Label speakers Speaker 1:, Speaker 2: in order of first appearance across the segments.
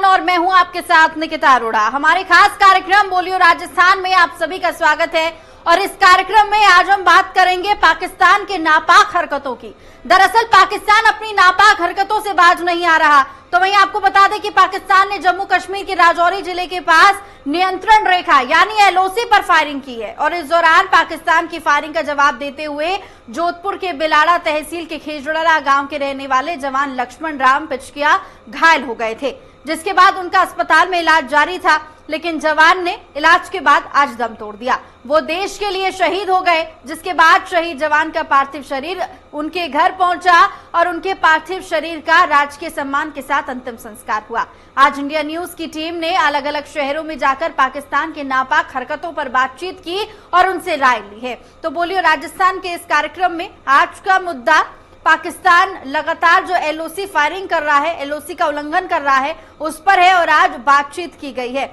Speaker 1: राजस्थान और मैं हूं आपके साथ निकिता अरोड़ा। हमारे खास कार्यक्रम बोलियो राजस्थान में आप सभी का स्वागत है और इस कार्यक्रम में आज हम बात करेंगे पाकिस्तान के नापाक हरकतों की। दरअसल पाकिस्तान अपनी नापाक हरकतों से बाज नहीं आ रहा। तो वहीं आपको बता दें कि पाकिस्तान ने जम्मू कश्मीर के राजौरी जिले के पास नियंत्रण रेखा यानी एलओसी पर फायरिंग की है और इस दौरान पाकिस्तान की फायरिंग का जवाब देते हुए जोधपुर के बिलाड़ा तहसील के खेजड़ा गांव के रहने वाले जवान लक्ष्मण राम पिचकिया घायल हो गए थे, जिसके बाद उनका अस्पताल में इलाज जारी था। लेकिन जवान ने इलाज के बाद आज दम तोड़ दिया। वो देश के लिए शहीद हो गए, जिसके बाद शहीद जवान का पार्थिव शरीर उनके घर पहुंचा और उनके पार्थिव शरीर का राजकीय सम्मान के साथ अंतिम संस्कार हुआ। आज इंडिया न्यूज की टीम ने अलग अलग शहरों में जाकर पाकिस्तान के नापाक हरकतों पर बातचीत की और उनसे राय ली है। तो बोलियो राजस्थान के इस कार्यक्रम में आज का मुद्दा पाकिस्तान लगातार जो एलओसी फायरिंग कर रहा है, एलओसी का उल्लंघन कर रहा है, उस पर है और आज बातचीत की गई है।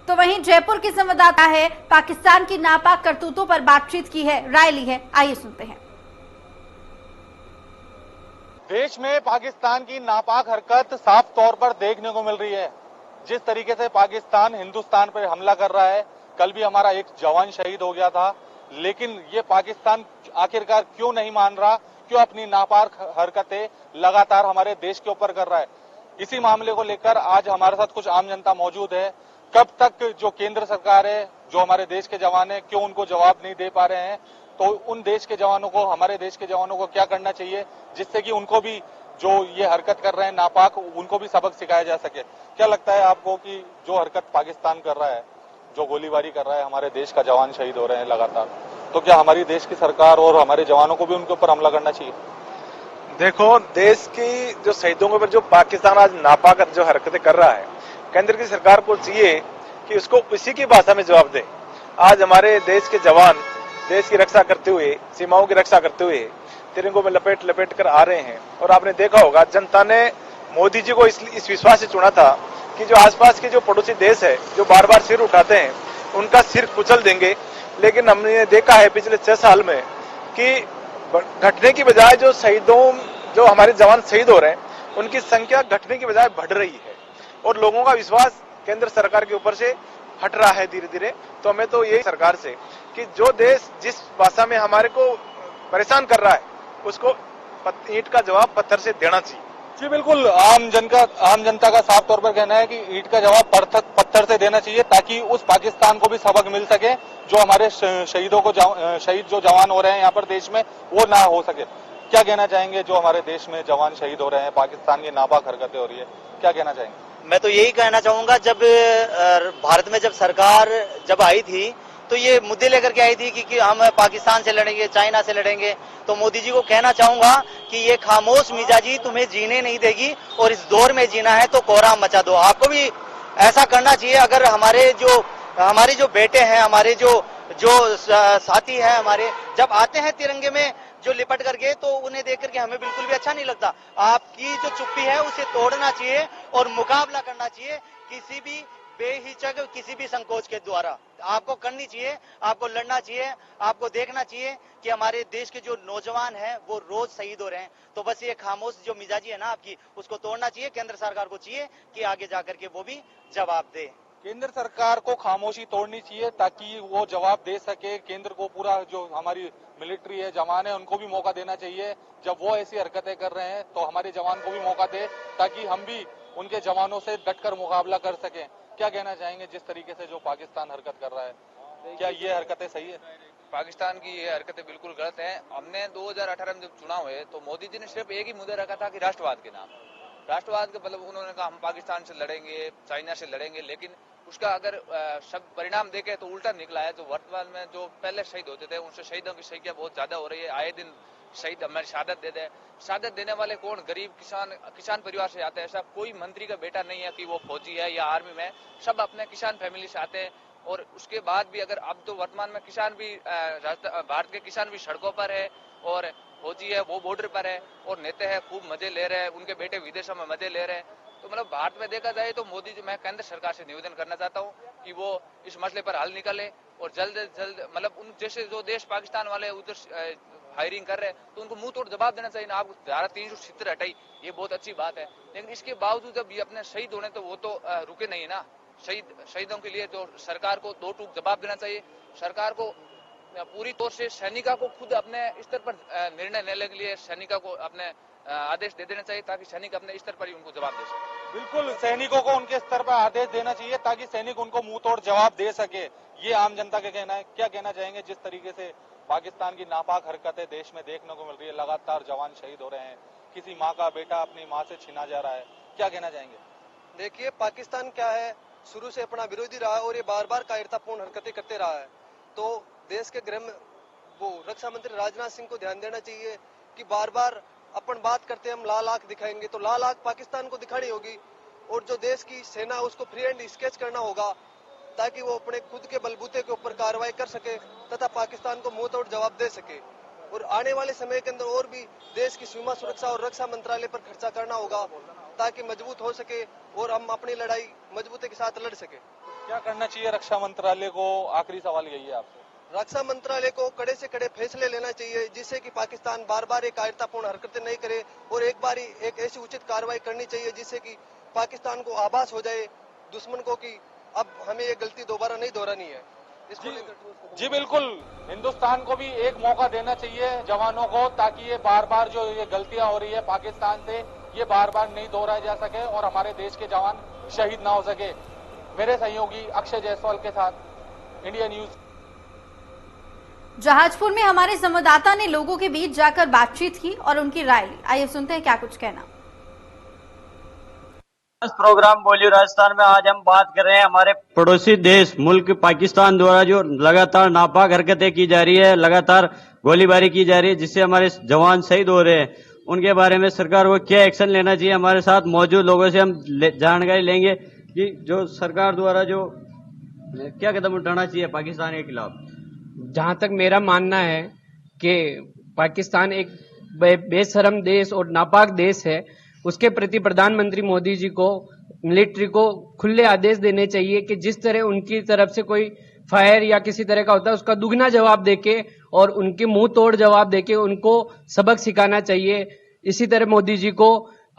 Speaker 1: तो वहीं जयपुर की संवाददाता है पाकिस्तान की नापाक करतूतों पर बातचीत की है, राय ली है, आइए सुनते हैं।
Speaker 2: देश में पाकिस्तान की नापाक हरकत साफ तौर पर देखने को मिल रही है। जिस तरीके से पाकिस्तान हिंदुस्तान पर हमला कर रहा है, कल भी हमारा एक जवान शहीद हो गया था, लेकिन ये पाकिस्तान आखिरकार क्यों नहीं मान रहा, क्यों अपनी नापाक हरकतें लगातार हमारे देश के ऊपर कर रहा है। इसी मामले को लेकर आज हमारे साथ कुछ आम जनता मौजूद है। कब तक जो केंद्र सरकार है, जो हमारे देश के जवान है, क्यों उनको जवाब नहीं दे पा रहे हैं, तो उन देश के जवानों को, हमारे देश के जवानों को क्या करना चाहिए जिससे कि उनको भी जो ये हरकत कर रहे हैं नापाक, उनको भी सबक सिखाया जा सके। क्या लगता है आपको कि जो हरकत पाकिस्तान कर रहा है, जो गोलीबारी कर रहा है, हमारे देश का जवान शहीद हो रहे हैं लगातार, तो क्या हमारी देश की सरकार और हमारे जवानों को भी उनके ऊपर हमला करना चाहिए?
Speaker 3: देखो, देश की जो शहीदों के ऊपर जो पाकिस्तान आज नापाक जो हरकतें कर रहा है, केंद्र की सरकार को चाहिए कि उसको उसी की भाषा में जवाब दे। आज हमारे देश के जवान देश की रक्षा करते हुए, सीमाओं की रक्षा करते हुए तिरंगों में लपेट लपेट कर आ रहे हैं। और आपने देखा होगा, जनता ने मोदी जी को इस विश्वास से चुना था कि जो आसपास के जो पड़ोसी देश है, जो बार बार सिर उठाते हैं, उनका सिर कुचल देंगे। लेकिन हमने देखा है पिछले 6 साल में कि घटने की बजाय जो शहीदों, जो हमारे जवान शहीद हो रहे हैं, उनकी संख्या घटने की बजाय बढ़ रही है और लोगों का विश्वास केंद्र सरकार के ऊपर से हट रहा है धीरे धीरे। तो हमें तो यही सरकार से कि जो देश जिस भाषा में हमारे को परेशान कर रहा है, उसको ईंट का जवाब पत्थर से देना चाहिए।
Speaker 2: जी बिल्कुल, आम जनता का साफ तौर पर कहना है कि ईंट का जवाब पत्थर से देना चाहिए, ताकि उस पाकिस्तान को भी सबक मिल सके जो हमारे शहीदों को, शहीद जो जवान हो रहे हैं यहाँ पर देश में, वो ना हो सके। क्या कहना चाहेंगे, जो हमारे देश में जवान शहीद हो रहे हैं, पाकिस्तान की नापाक हरकतें हो रही है, क्या कहना चाहेंगे?
Speaker 4: मैं तो यही कहना चाहूंगा, जब भारत में जब सरकार जब आई थी तो ये मुद्दे लेकर के आई थी कि हम पाकिस्तान से लड़ेंगे, चाइना से लड़ेंगे। तो मोदी जी को कहना चाहूंगा कि ये खामोश मिजाजी तुम्हें जीने नहीं देगी और इस दौर में जीना है तो कोहराम मचा दो। आपको भी ऐसा करना चाहिए। अगर हमारे जो बेटे हैं, हमारे जो साथी हैं, हमारे जब आते हैं तिरंगे में जो लिपट करके, तो उन्हें देख करके हमें बिल्कुल भी अच्छा नहीं लगता। आपकी जो चुप्पी है उसे तोड़ना चाहिए और मुकाबला करना चाहिए किसी भी बेहिचक, किसी भी संकोच के द्वारा। आपको करनी चाहिए, आपको लड़ना चाहिए, आपको देखना चाहिए कि हमारे देश के जो नौजवान हैं वो रोज शहीद हो रहे हैं। तो बस ये खामोश जो मिजाजी है ना आपकी, उसको तोड़ना चाहिए। केंद्र सरकार को चाहिए कि आगे जाकर के वो भी जवाब दे।
Speaker 2: केंद्र सरकार को खामोशी तोड़नी चाहिए ताकि वो जवाब दे सके। केंद्र को पूरा जो हमारी मिलिट्री है, जवान है, उनको भी मौका देना चाहिए। जब वो ऐसी हरकतें कर रहे हैं तो हमारे जवान को भी मौका दे, ताकि हम भी उनके जवानों से डटकर मुकाबला कर सकें। क्या कहना चाहेंगे जिस तरीके से जो पाकिस्तान हरकत कर रहा है, क्या ये हरकतें सही है?
Speaker 5: पाकिस्तान की ये हरकतें बिल्कुल गलत हैं। हमने 2018 में जब चुनाव हुए तो मोदी जी ने सिर्फ एक ही मुद्दा रखा था कि राष्ट्रवाद के नाम, राष्ट्रवाद के मतलब उन्होंने कहा हम पाकिस्तान से लड़ेंगे, चाइना से लड़ेंगे, लेकिन उसका अगर सब परिणाम देखे तो उल्टा निकला है। जो वर्तमान में जो पहले शहीद होते थे, उनसे शहीदों की संख्या बहुत ज्यादा हो रही है। आए दिन शहीद हमारी शहादत देते हैं। शहादत देने वाले कौन? गरीब किसान परिवार से आते हैं। ऐसा कोई मंत्री का बेटा नहीं है कि वो फौजी है या आर्मी में, सब अपने किसान फैमिली से आते हैं। और उसके बाद भी अगर अब तो वर्तमान में किसान भी, भारत के किसान भी सड़कों पर है और फौजी है वो बॉर्डर पर है और नेता है खूब मजे ले रहे हैं, उनके बेटे विदेशों में मजे ले रहे हैं। तो मतलब भारत में देखा जाए तो मोदी जी, मैं केंद्र सरकार से निवेदन करना चाहता हूँ कि वो इस मसले पर हल निकाले और जल्द से जल्द मतलब उन जैसे जो देश पाकिस्तान वाले उधर फायरिंग कर रहे हैं तो उनको मुंह तोड़ जवाब देना चाहिए ना। आप धारा 370 हटाई, ये बहुत अच्छी बात है, लेकिन इसके बावजूद जब ये अपने शहीद होने तो वो तो रुके नहीं ना। शहीदों के लिए तो सरकार को दो टूक जवाब देना चाहिए। सरकार को पूरी तौर से सैनिका को खुद अपने स्तर पर निर्णय लेने के लिए सैनिका को अपने आदेश दे देना चाहिए, ताकि सैनिक अपने स्तर पर ही उनको जवाब दे सके।
Speaker 2: बिल्कुल, सैनिकों को उनके स्तर पर आदेश देना चाहिए ताकि सैनिक उनको मुंह तोड़ जवाब दे सके। ये आम जनता का कहना है। क्या कहना चाहेंगे जिस तरीके से पाकिस्तान की नापाक हरकतें देश में देखने को मिल रही है, लगातार जवान शहीद हो रहे हैं, किसी माँ का बेटा अपनी माँ से छीना जा रहा है, क्या कहना चाहेंगे?
Speaker 6: देखिए, पाकिस्तान क्या है, शुरू से अपना विरोधी रहा है और ये बार बार कायरतापूर्ण हरकतें करते रहा है। तो देश के रक्षा मंत्री राजनाथ सिंह को ध्यान देना चाहिए कि बार बार अपन बात करते हैं हम लाल आंख दिखाएंगे, तो लाल आंख पाकिस्तान को दिखानी होगी और जो देश की सेना उसको फ्री हैंड स्केच करना होगा ताकि वो अपने खुद के बलबूते के ऊपर कार्रवाई कर सके तथा पाकिस्तान को मुंह तोड़ जवाब दे सके। और आने वाले समय के अंदर और भी देश की सीमा सुरक्षा और रक्षा मंत्रालय पर खर्चा करना होगा ताकि मजबूत हो सके और हम अपनी लड़ाई मजबूती के साथ लड़ सके।
Speaker 2: क्या करना चाहिए रक्षा मंत्रालय को? आखिरी सवाल यही है आपसे।
Speaker 6: रक्षा मंत्रालय को कड़े से कड़े फैसले लेना चाहिए जिससे कि पाकिस्तान बार बार एक कायरतापूर्ण हरकतें नहीं करे और एक बार एक ऐसी उचित कार्रवाई करनी चाहिए जिससे कि पाकिस्तान को आभास हो जाए दुश्मन को कि अब हमें ये गलती दोबारा नहीं दोहरानी है।
Speaker 2: जी बिल्कुल, हिंदुस्तान को भी एक मौका देना चाहिए जवानों को ताकि ये बार बार जो ये गलतियां हो रही है पाकिस्तान से, ये बार बार नहीं दोहराया जा सके और हमारे देश के जवान शहीद ना हो सके। मेरे सहयोगी अक्षय जायसवाल के साथ इंडिया न्यूज।
Speaker 1: जहाजपुर में हमारे संवाददाता ने लोगों के बीच जाकर बातचीत की और उनकी राय ली। आइए सुनते हैं क्या कुछ कहना।
Speaker 7: इस प्रोग्राम बोलियो राजस्थान में आज हम बात कर रहे हैं हमारे पड़ोसी देश मुल्क पाकिस्तान द्वारा जो लगातार नापाक हरकतें की जा रही है, लगातार गोलीबारी की जा रही है, जिससे हमारे जवान शहीद हो रहे हैं, उनके बारे में सरकार को क्या एक्शन लेना चाहिए। हमारे साथ मौजूद लोगों से हम जानकारी लेंगे कि जो सरकार द्वारा जो क्या कदम उठाना चाहिए पाकिस्तान के खिलाफ।
Speaker 8: जहां तक मेरा मानना है कि पाकिस्तान एक बेशरम देश और नापाक देश है, उसके प्रति प्रधानमंत्री मोदी जी को मिलिट्री को खुले आदेश देने चाहिए कि जिस तरह उनकी तरफ से कोई फायर या किसी तरह का होता है उसका दुगना जवाब देके और उनके मुंह तोड़ जवाब देके उनको सबक सिखाना चाहिए। इसी तरह मोदी जी को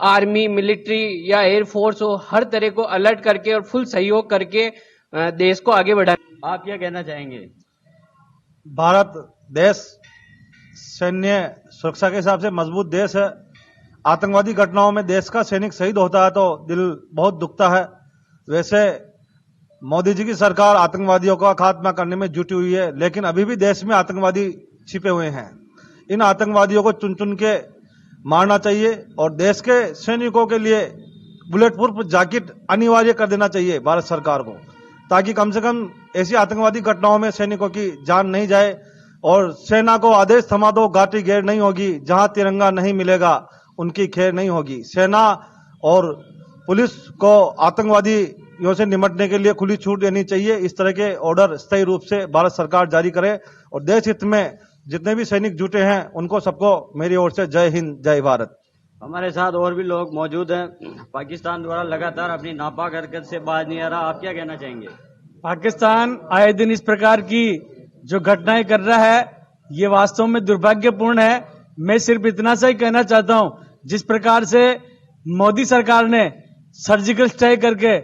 Speaker 8: आर्मी, मिलिट्री या एयरफोर्स हो, हर तरह को अलर्ट करके और फुल सहयोग करके देश को आगे बढ़ाना।
Speaker 7: आप क्या कहना चाहेंगे?
Speaker 9: भारत देश सैन्य सुरक्षा के हिसाब से मजबूत देश है। आतंकवादी घटनाओं में देश का सैनिक शहीद होता है तो दिल बहुत दुखता है। वैसे मोदी जी की सरकार आतंकवादियों का खात्मा करने में जुटी हुई है, लेकिन अभी भी देश में आतंकवादी छिपे हुए हैं। इन आतंकवादियों को चुन चुन के मारना चाहिए और देश के सैनिकों के लिए बुलेट प्रूफ जैकेट अनिवार्य कर देना चाहिए भारत सरकार को, ताकि कम से कम ऐसी आतंकवादी घटनाओं में सैनिकों की जान नहीं जाए। और सेना को आदेश थमा दो, घाटी घेर नहीं होगी, जहां तिरंगा नहीं मिलेगा उनकी खैर नहीं होगी। सेना और पुलिस को आतंकवादियों से निपटने के लिए खुली छूट देनी चाहिए। इस तरह के ऑर्डर स्थायी रूप से भारत सरकार जारी करे और देश हित में जितने भी सैनिक जुटे हैं उनको सबको मेरी ओर से जय हिंद, जय भारत।
Speaker 7: हमारे साथ और भी लोग मौजूद हैं। पाकिस्तान द्वारा लगातार अपनी नापाक हरकत से बाज नहीं आ रहा, आप क्या कहना चाहेंगे?
Speaker 8: पाकिस्तान आए दिन इस प्रकार की जो घटनाएं कर रहा है ये वास्तव में दुर्भाग्यपूर्ण है। मैं सिर्फ इतना सा ही कहना चाहता हूं, जिस प्रकार से मोदी सरकार ने सर्जिकल स्ट्राइक करके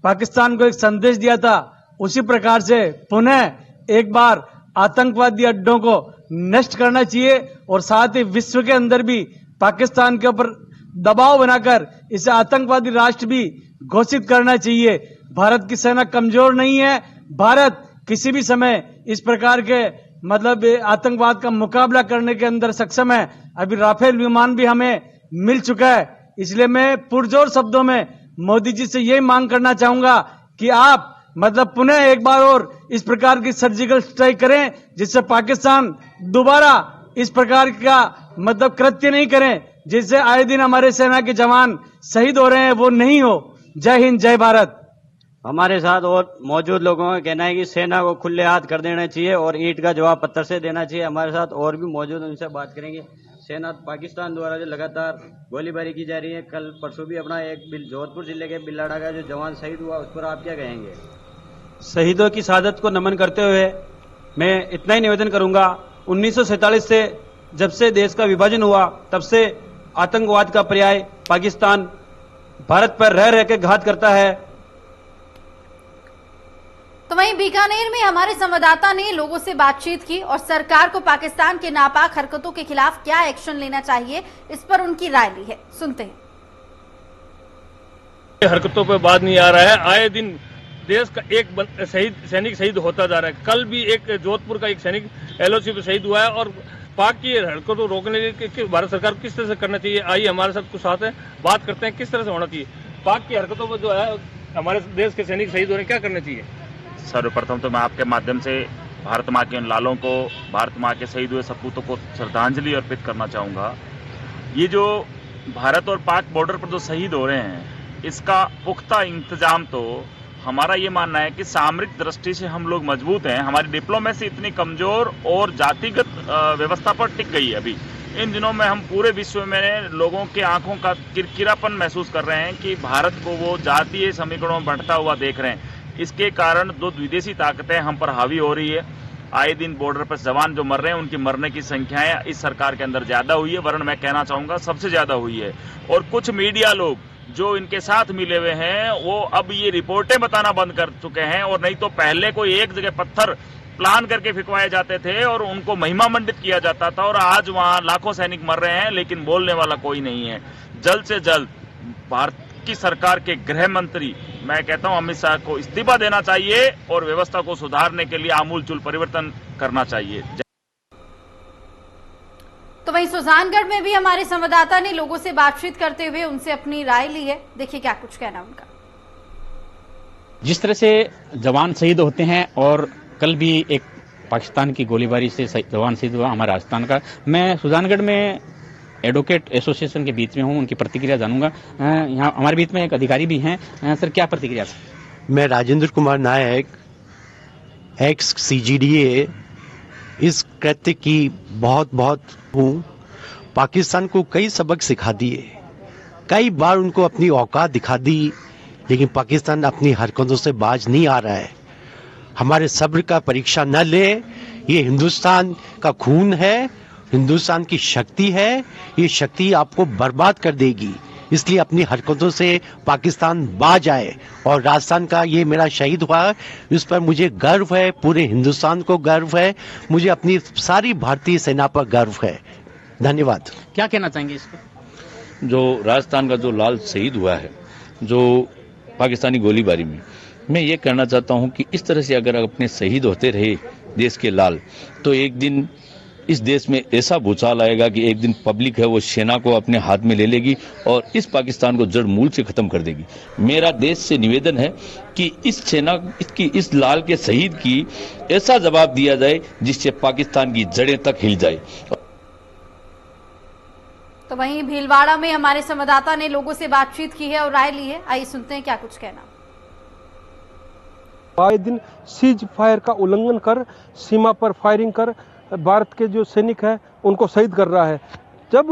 Speaker 8: पाकिस्तान को एक संदेश दिया था, उसी प्रकार से पुनः एक बार आतंकवादी अड्डों को नष्ट करना चाहिए और साथ ही विश्व के अंदर भी पाकिस्तान के ऊपर दबाव बनाकर इसे आतंकवादी राष्ट्र भी घोषित करना चाहिए। भारत की सेना कमजोर नहीं है, भारत किसी भी समय इस प्रकार के आतंकवाद का मुकाबला करने के अंदर सक्षम है। अभी राफेल विमान भी हमें मिल चुका है। इसलिए मैं पुरजोर शब्दों में मोदी जी से यही मांग करना चाहूंगा कि आप पुनः एक बार और इस प्रकार की सर्जिकल स्ट्राइक करें, जिससे पाकिस्तान दोबारा इस प्रकार का कृत्य नहीं करें, जिससे आए दिन हमारे सेना के जवान शहीद हो रहे हैं वो नहीं हो। जय हिंद, जय भारत।
Speaker 7: हमारे साथ और मौजूद लोगों का कहना है कि सेना को खुले हाथ कर देना चाहिए और ईंट का जवाब पत्थर से देना चाहिए। हमारे साथ और भी मौजूद, उनसे बात करेंगे। सेना पाकिस्तान द्वारा जो लगातार गोलीबारी की जा रही है, कल परसों भी अपना एक जोधपुर जिले के बिल्लाड़ा का जो जवान शहीद हुआ, उस पर आप क्या कहेंगे?
Speaker 10: शहीदों की शहादत को नमन करते हुए मैं इतना ही निवेदन करूंगा, 1947 से
Speaker 7: जब से देश का विभाजन हुआ तब से आतंकवाद का पर्याय पाकिस्तान भारत पर रह रह के घात करता है।
Speaker 1: तो वहीं बीकानेर में हमारे संवाददाता ने लोगों से बातचीत की और सरकार को पाकिस्तान के नापाक हरकतों के खिलाफ क्या एक्शन लेना चाहिए, इस पर उनकी राय ली है। सुनते हैं।
Speaker 10: हरकतों पर बात नहीं आ रहा है। आए दिन देश का एक सैनिक शहीद होता जा रहा है। कल भी एक जोधपुर का एक सैनिक LOC पे शहीद हुआ है। और पाक की हरकतों को रोकने के भारत सरकार को किस तरह से करना चाहिए, आइए हमारे साथ कुछ साथ है, बात करते हैं किस तरह से होना चाहिए। पाक की हरकतों पर जो है हमारे देश के सैनिक शहीद हो रहे हैं, क्या करना चाहिए?
Speaker 11: सर्वप्रथम तो मैं आपके माध्यम से भारत माँ के उन लालों को, भारत माँ के शहीद हुए सपूतों को श्रद्धांजलि अर्पित करना चाहूँगा। ये जो भारत और पाक बॉर्डर पर जो शहीद हो रहे हैं, इसका पुख्ता इंतजाम तो हमारा ये मानना है कि सामरिक दृष्टि से हम लोग मजबूत हैं। हमारी डिप्लोमेसी इतनी कमजोर और जातिगत व्यवस्था पर टिक गई है। अभी इन दिनों में हम पूरे विश्व में लोगों के आंखों का किरकिरापन महसूस कर रहे हैं कि भारत को वो जातीय समीकरणों में बढ़ता हुआ देख रहे हैं। इसके कारण दो विदेशी ताकतें हम पर हावी हो रही है। आए दिन बॉर्डर पर जवान जो मर रहे हैं, उनकी मरने की संख्याएं इस सरकार के अंदर ज्यादा हुई है, वरन मैं कहना चाहूंगा सबसे ज्यादा हुई है। और कुछ मीडिया लोग जो इनके साथ मिले हुए हैं, वो अब ये रिपोर्टें बताना बंद कर चुके हैं। और नहीं तो पहले कोई एक जगह पत्थर प्लान करके फिकवाए जाते थे और उनको महिमा मंडित किया जाता था, और आज वहां लाखों सैनिक मर रहे हैं लेकिन बोलने वाला कोई नहीं है। जल्द से जल्द भारत की सरकार के गृह मंत्री, मैं कहता हूं अमित शाह को इस्तीफा देना चाहिए और व्यवस्था को सुधारने के लिए आमूलचूल परिवर्तन करना चाहिए।
Speaker 1: तो वहीं सुजानगढ़ में भी हमारे संवाददाता ने लोगों से बातचीत करते हुए उनसे अपनी राय ली है। देखिए क्या कुछ कहना उनका।
Speaker 12: जिस तरह से जवान शहीद होते हैं, और कल भी एक पाकिस्तान की गोलीबारी से जवान शहीद हुआ हमारे राजस्थान का। मैं सुजानगढ़ में एडवोकेट एसोसिएशन के बीच में हूं, उनकी प्रतिक्रिया जानूंगा। यहाँ हमारे बीच में एक अधिकारी भी हैं। सर, क्या प्रतिक्रिया?
Speaker 13: मैं राजेंद्र कुमार नायक, एक्स CGDA, इस कृत्य की बहुत हूँ। पाकिस्तान को कई सबक सिखा दिए, कई बार उनको अपनी औकात दिखा दी, लेकिन पाकिस्तान अपनी हरकतों से बाज नहीं आ रहा है। हमारे सब्र का परीक्षा न ले। ये हिंदुस्तान का खून है, हिंदुस्तान की शक्ति है। ये शक्ति आपको बर्बाद कर देगी, इसलिए अपनी हरकतों से पाकिस्तान बाज आए। और राजस्थान का ये मेरा शहीद हुआ, इस पर मुझे गर्व है, पूरे हिंदुस्तान को गर्व है, मुझे अपनी सारी भारतीय सेना पर गर्व है। धन्यवाद।
Speaker 12: क्या कहना चाहेंगे इस पर?
Speaker 14: जो राजस्थान का जो लाल शहीद हुआ है जो पाकिस्तानी गोलीबारी में, मैं ये कहना चाहता हूं कि इस तरह से अगर अपने शहीद होते रहे देश के लाल, तो एक दिन इस देश में ऐसा भूचाल आएगा कि एक दिन पब्लिक है वो सेना को अपने हाथ में ले लेगी और इस पाकिस्तान को जड़ मूल से खत्म कर देगी। मेरा देश से निवेदन है कि इस सेना इस लाल के शहीद की ऐसा जवाब दिया जाए जिससे पाकिस्तान की जड़ें तक हिल जाए।
Speaker 1: तो वहीं भीलवाड़ा में हमारे संवाददाता ने लोगों से बातचीत की है और राय ली है। आइए सुनते हैं क्या कुछ कहना।
Speaker 15: आए दिन सीज फायर का उल्लंघन कर, सीमा पर फायरिंग कर भारत के जो सैनिक हैं उनको शहीद कर रहा है। जब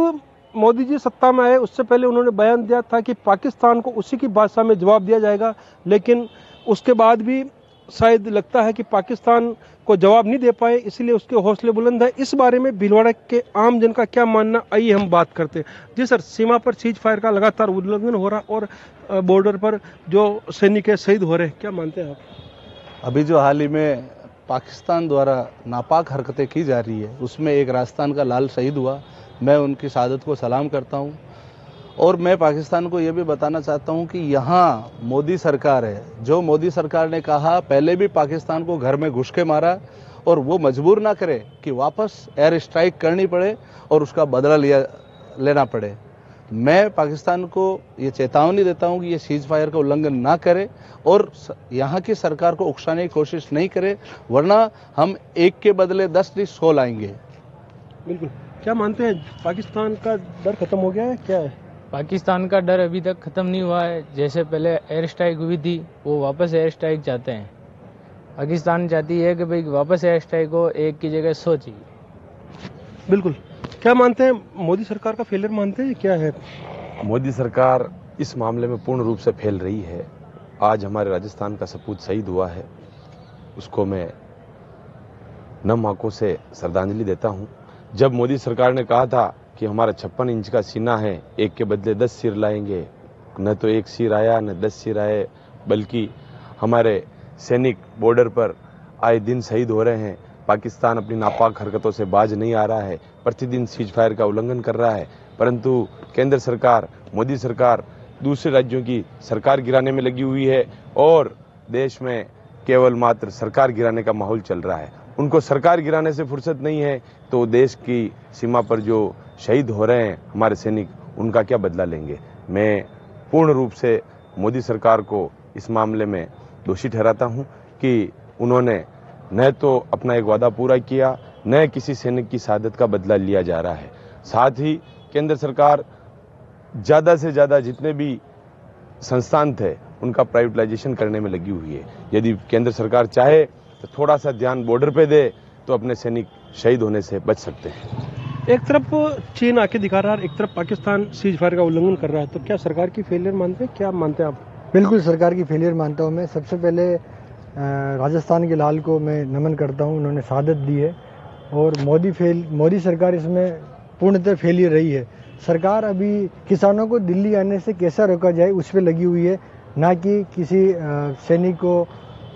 Speaker 15: मोदी जी सत्ता में आए उससे पहले उन्होंने बयान दिया था कि पाकिस्तान को उसी की भाषा में जवाब दिया जाएगा, लेकिन उसके बाद भी शायद लगता है कि पाकिस्तान को जवाब नहीं दे पाए, इसलिए उसके हौसले बुलंद है। इस बारे में भीलवाड़ा के आम जन का क्या मानना, आइए हम बात करते हैं। जी सर, सीमा पर सीज फायर का लगातार उल्लंघन हो रहा और बॉर्डर पर जो सैनिक शहीद हो रहे हैं, क्या मानते हैं आप?
Speaker 16: अभी जो हाल ही में पाकिस्तान द्वारा नापाक हरकतें की जा रही है, उसमें एक राजस्थान का लाल शहीद हुआ। मैं उनकी शहादत को सलाम करता हूं और मैं पाकिस्तान को ये भी बताना चाहता हूं कि यहाँ मोदी सरकार है। जो मोदी सरकार ने कहा, पहले भी पाकिस्तान को घर में घुस के मारा और वो मजबूर ना करे कि वापस एयर स्ट्राइक करनी पड़े और उसका बदला लेना पड़े। मैं पाकिस्तान को ये चेतावनी देता हूं कि ये सीज फायर का उल्लंघन ना करे और यहाँ की सरकार को उकसाने की कोशिश नहीं करे, वरना हम एक के बदले 10 नहीं 100 लाएंगे।
Speaker 15: बिल्कुल। क्या मानते हैं, पाकिस्तान का डर खत्म हो गया है? क्या है?
Speaker 17: पाकिस्तान का डर अभी तक खत्म नहीं हुआ है। जैसे पहले एयर स्ट्राइक हुई थी, वो वापस एयर स्ट्राइक चाहते हैं। पाकिस्तान चाहती है कि भाई वापस एयर स्ट्राइक हो, एक की जगह 100 चाहिए।
Speaker 15: बिल्कुल। क्या मानते हैं, मोदी सरकार का फेलियर मानते हैं, क्या है?
Speaker 18: मोदी सरकार इस मामले में पूर्ण रूप से फेल रही है। आज हमारे राजस्थान का सपूत शहीद हुआ है, उसको मैं नम आंखों से श्रद्धांजलि देता हूं। जब मोदी सरकार ने कहा था कि हमारा 56 इंच का सीना है, एक के बदले 10 सिर लाएंगे, न तो एक सिर आया न 10 सिर आए, बल्कि हमारे सैनिक बॉर्डर पर आए दिन शहीद हो रहे हैं। पाकिस्तान अपनी नापाक हरकतों से बाज नहीं आ रहा है, प्रतिदिन सीज फायर का उल्लंघन कर रहा है, परंतु केंद्र सरकार, मोदी सरकार दूसरे राज्यों की सरकार गिराने में लगी हुई है और देश में केवल मात्र सरकार गिराने का माहौल चल रहा है। उनको सरकार गिराने से फुर्सत नहीं है तो देश की सीमा पर जो शहीद हो रहे हैं हमारे सैनिक, उनका क्या बदला लेंगे। मैं पूर्ण रूप से मोदी सरकार को इस मामले में दोषी ठहराता हूं कि उन्होंने न तो अपना एक वादा पूरा किया, न किसी सैनिक की शहादत का बदला लिया जा रहा है। साथ ही केंद्र सरकार ज़्यादा से ज़्यादा जितने भी संस्थान थे उनका प्राइवेटाइजेशन करने में लगी हुई है। यदि केंद्र सरकार चाहे तो थोड़ा सा ध्यान बॉर्डर पे दे तो अपने सैनिक शहीद होने से बच सकते हैं।
Speaker 15: एक तरफ चीन आके दिखा रहा है, एक तरफ पाकिस्तान सीज फायर का उल्लंघन कर रहा है, तो क्या सरकार की फेलियर मानते हैं? क्या मानते हैं आप?
Speaker 19: बिल्कुल सरकार की फेलियर मानता हूं मैं। सबसे पहले राजस्थान के लाल को मैं नमन करता हूं, उन्होंने शहादत दी है और मोदी सरकार इसमें पूर्णतः फेलियर रही है। सरकार अभी किसानों को दिल्ली आने से कैसा रोका जाए उस पर लगी हुई है, ना कि किसी सैनिक को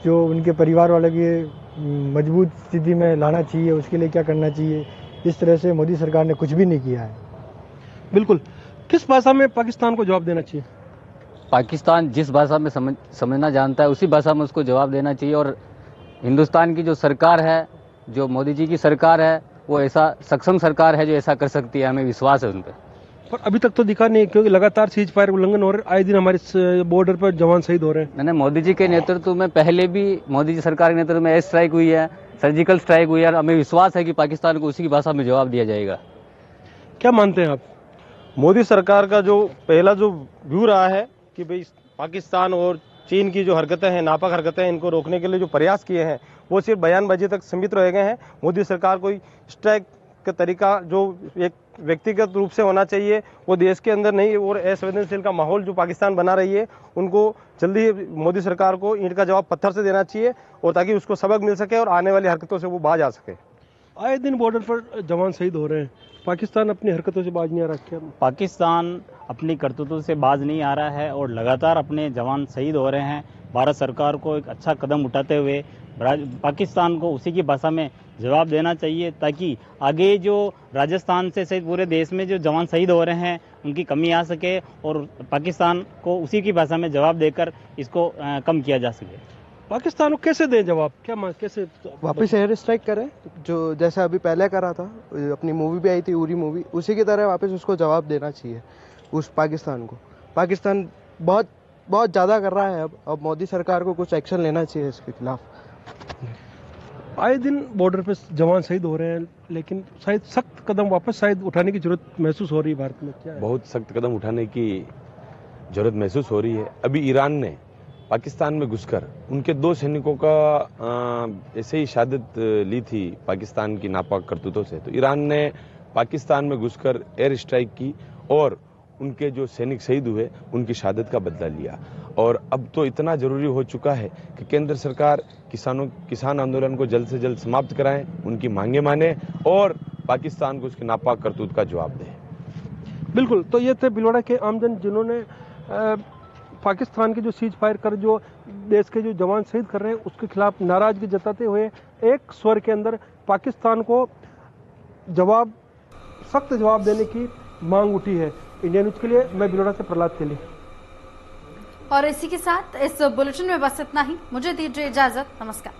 Speaker 19: जो उनके परिवार वालों की मजबूत स्थिति में लाना चाहिए, उसके लिए क्या करना चाहिए। इस तरह से मोदी सरकार ने कुछ भी नहीं किया है।
Speaker 15: बिल्कुल। किस भाषा में पाकिस्तान को जवाब देना चाहिए?
Speaker 20: पाकिस्तान जिस भाषा में समझना जानता है उसी भाषा में उसको जवाब देना चाहिए। और हिंदुस्तान की जो सरकार है, जो मोदी जी की सरकार है, वो ऐसा सक्षम सरकार है जो ऐसा कर सकती है, हमें विश्वास है उन पर।
Speaker 15: पर अभी तक तो दिखा नहीं, क्योंकि लगातार सीज फायर उल्लंघन हो रहे हैं, आए दिन हमारे बॉर्डर पर जवान शहीद हो रहे हैं।
Speaker 20: मैंने मोदी जी के नेतृत्व में, पहले भी मोदी जी सरकार के नेतृत्व में एयर स्ट्राइक हुई है, सर्जिकल स्ट्राइक हुई है, और हमें विश्वास है कि पाकिस्तान को उसी की भाषा में जवाब दिया जाएगा।
Speaker 15: क्या मानते हैं आप?
Speaker 21: मोदी सरकार का जो पहला जो व्यू रहा है कि भाई पाकिस्तान और चीन की जो हरकतें हैं, नापाक हरकतें हैं, इनको रोकने के लिए जो प्रयास किए हैं वो सिर्फ बयानबाजी तक सीमित रह गए हैं। मोदी सरकार कोई स्ट्राइक का तरीका जो एक व्यक्तिगत रूप से होना चाहिए वो देश के अंदर नहीं, और असंवेदनशील का माहौल जो पाकिस्तान बना रही है उनको जल्दी मोदी सरकार को ईंट का जवाब पत्थर से देना चाहिए, और ताकि उसको सबक मिल सके और आने वाली हरकतों से वो बाज आ सके।
Speaker 15: आए दिन बॉर्डर पर जवान शहीद हो रहे हैं, पाकिस्तान अपनी हरकतों से बाज नहीं आ रहा क्या?
Speaker 7: पाकिस्तान अपनी करतूतों से बाज नहीं आ रहा है और लगातार अपने जवान शहीद हो रहे हैं। भारत सरकार को एक अच्छा कदम उठाते हुए पाकिस्तान को उसी की भाषा में जवाब देना चाहिए, ताकि आगे जो राजस्थान से सहित पूरे देश में जो जवान शहीद हो रहे हैं उनकी कमी आ सके और पाकिस्तान को उसी की भाषा में जवाब देकर इसको कम किया जा सके।
Speaker 15: पाकिस्तान को कैसे दें जवाब? कैसे
Speaker 22: वापस एयर स्ट्राइक करें, जो जैसा अभी पहले करा था, अपनी मूवी भी आई थी उरी मूवी, उसी की तरह वापस उसको जवाब देना चाहिए उस पाकिस्तान को। पाकिस्तान बहुत बहुत ज़्यादा कर रहा है, अब मोदी सरकार को कुछ एक्शन लेना चाहिए इसके खिलाफ।
Speaker 15: आए दिन बॉर्डर पे जवान शहीद हो रहे हैं, लेकिन शायद सख्त कदम वापस शायद उठाने की जरूरत महसूस हो रही है भारत में। क्या है?
Speaker 18: बहुत सख्त कदम उठाने की जरूरत महसूस हो रही है। अभी ईरान ने पाकिस्तान में घुसकर उनके 2 सैनिकों का ऐसे ही शहादत ली थी पाकिस्तान की नापाक करतूतों से। तो ईरान ने पाकिस्तान में घुसकर एयर स्ट्राइक की और उनके जो सैनिक शहीद हुए उनकी शहादत का बदला लिया। और अब तो इतना जरूरी हो चुका है कि केंद्र सरकार किसान आंदोलन को जल्द से जल्द समाप्त कराएं, उनकी मांगे माने और पाकिस्तान को उसके नापाक करतूत का जवाब दें।
Speaker 15: बिल्कुल। तो ये थे भीलवाड़ा के आमजन जिन्होंने पाकिस्तान के जो सीज फायर कर जो देश के जो जवान शहीद कर रहे हैं उसके खिलाफ नाराजगी जताते हुए एक स्वर के अंदर पाकिस्तान को सख्त जवाब देने की मांग उठी है। इंडिया न्यूज के लिए मैं भीलवाड़ा से प्रहलाद तेली।
Speaker 1: और इसी के साथ इस बुलेटिन में बस इतना ही। मुझे दीजिए इजाजत। नमस्कार।